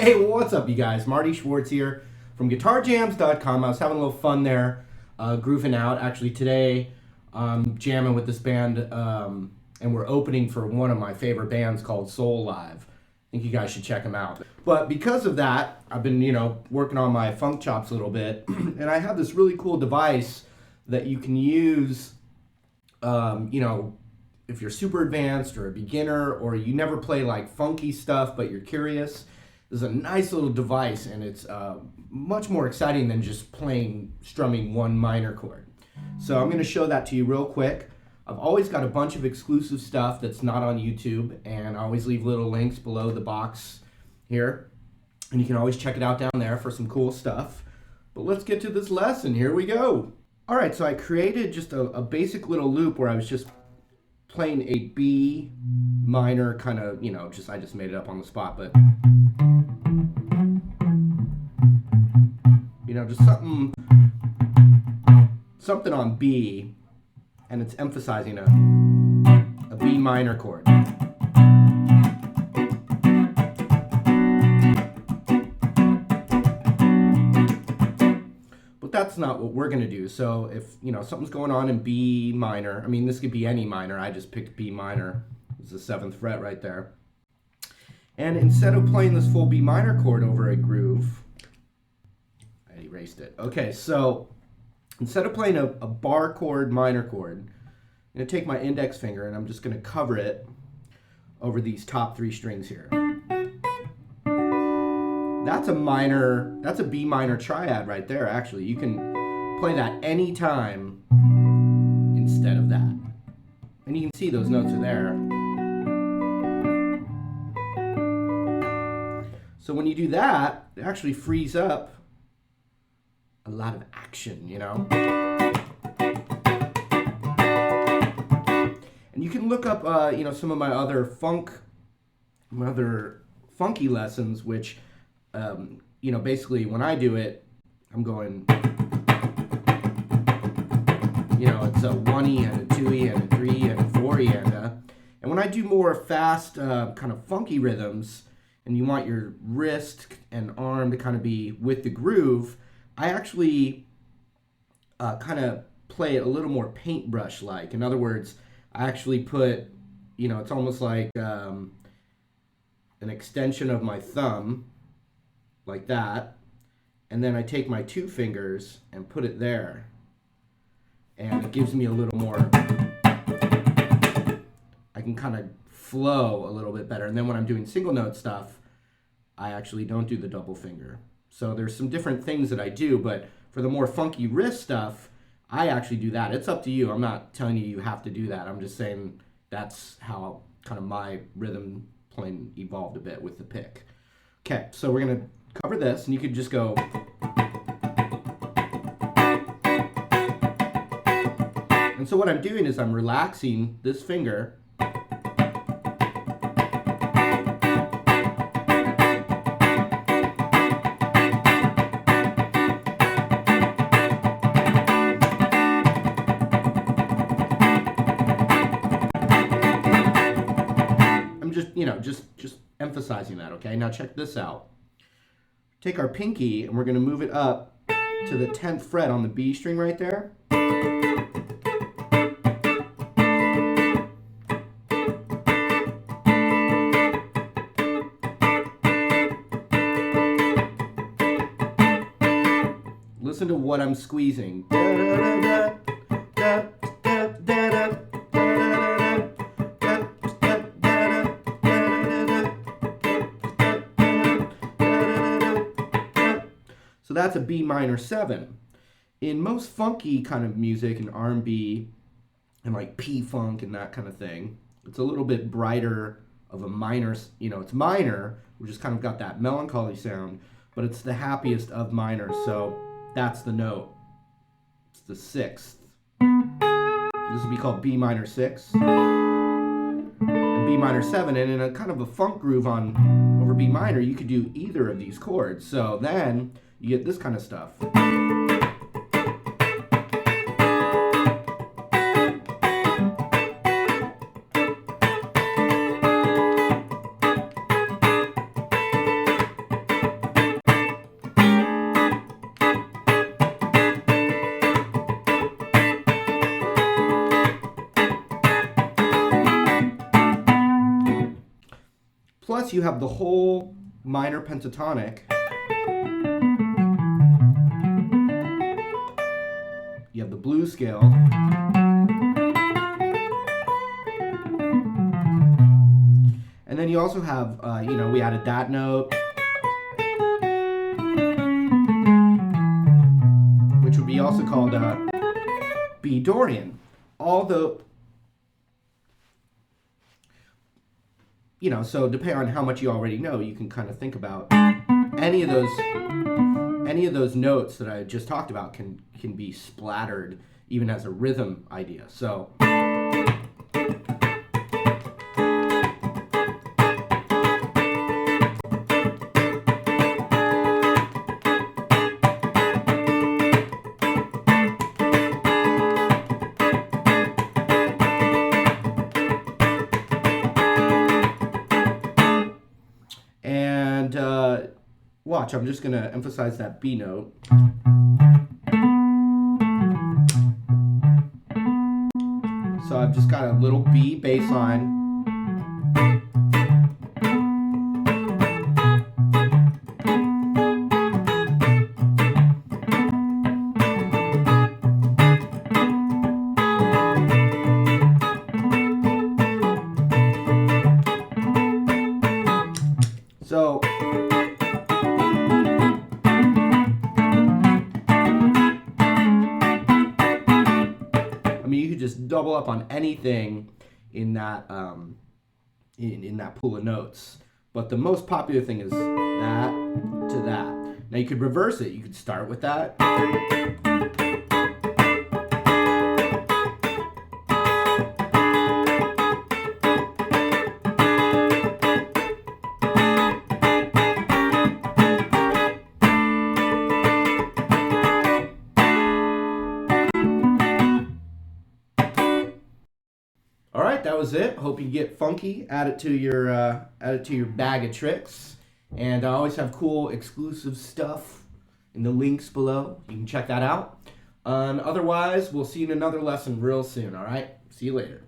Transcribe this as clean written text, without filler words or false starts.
Hey, what's up, you guys? Marty Schwartz here from GuitarJamz.com. I was having a little fun there, grooving out. Actually, today I'm jamming with this band, and we're opening for one of my favorite bands called Soul Live. I think you guys should check them out. But because of that, I've been, working on my funk chops a little bit, and I have this really cool device that you can use, if you're super advanced or a beginner or you never play like funky stuff but you're curious. This is a nice little device, and it's much more exciting than just strumming one minor chord. So I'm going to show that to you real quick. I've always got a bunch of exclusive stuff that's not on YouTube, and I always leave little links below the box here, and you can always check it out down there for some cool stuff. But let's get to this lesson. Here we go. All right, so I created just a basic little loop where I was just playing a B minor kind of, I just made it up on the spot, but just something on B, and it's emphasizing a B minor chord. But that's not what we're going to do. So if, something's going on in B minor, this could be any minor. I just picked B minor. It's the 7th fret right there. And instead of playing this full B minor chord over a groove, I erased it. Okay, so instead of playing a bar chord, minor chord, I'm going to take my index finger and I'm just going to cover it over these top 3 strings here. That's a B minor triad right there, actually. You can play that any time instead of that. And you can see those notes are there. So when you do that, it actually frees up a lot of action, And you can look up, some of my other funky lessons, which, basically when I do it, I'm going, it's a 1E and a 2E and a 3E and a 4E and when I do more fast, kind of funky rhythms, and you want your wrist and arm to kind of be with the groove, I actually kind of play it a little more paintbrush-like. In other words, I actually put, it's almost like an extension of my thumb, like that, and then I take my 2 fingers and put it there, and it gives me a little more, I can kind of flow a little bit better. And then when I'm doing single note stuff, I actually don't do the double finger. So there's some different things that I do, but for the more funky wrist stuff, I actually do that. It's up to you. I'm not telling you have to do that. I'm just saying that's how kind of my rhythm playing evolved a bit with the pick. Okay, so we're going to cover this, and you could just go. And so what I'm doing is I'm relaxing this finger. Just emphasizing that, okay? Now check this out. Take our pinky and we're going to move it up to the 10th fret on the B string right there. Listen to what I'm squeezing. So that's a B minor 7. In most funky kind of music and R&B and like P-funk and that kind of thing, it's a little bit brighter of a minor, it's minor, which has kind of got that melancholy sound, but it's the happiest of minors, so that's the note. It's the 6th. This would be called B minor 6 and B minor 7, and in a kind of a funk groove over B minor, you could do either of these chords. So then you get this kind of stuff. Plus you have the whole minor pentatonic. You have the blues scale. And then you also have, we added that note, which would be also called B Dorian. Although, so depending on how much you already know, you can kind of think about any of those notes that I just talked about can be splattered even as a rhythm idea. So. And watch, I'm just going to emphasize that B note. So I've just got a little B bass line. So you could just double up on anything in that in that pool of notes. But the most popular thing is that to that. Now you could reverse it. You could start with that. All right, that was it. Hope you get funky. Add it to your bag of tricks. And I always have cool exclusive stuff in the links below. You can check that out. Otherwise, we'll see you in another lesson real soon. All right, see you later.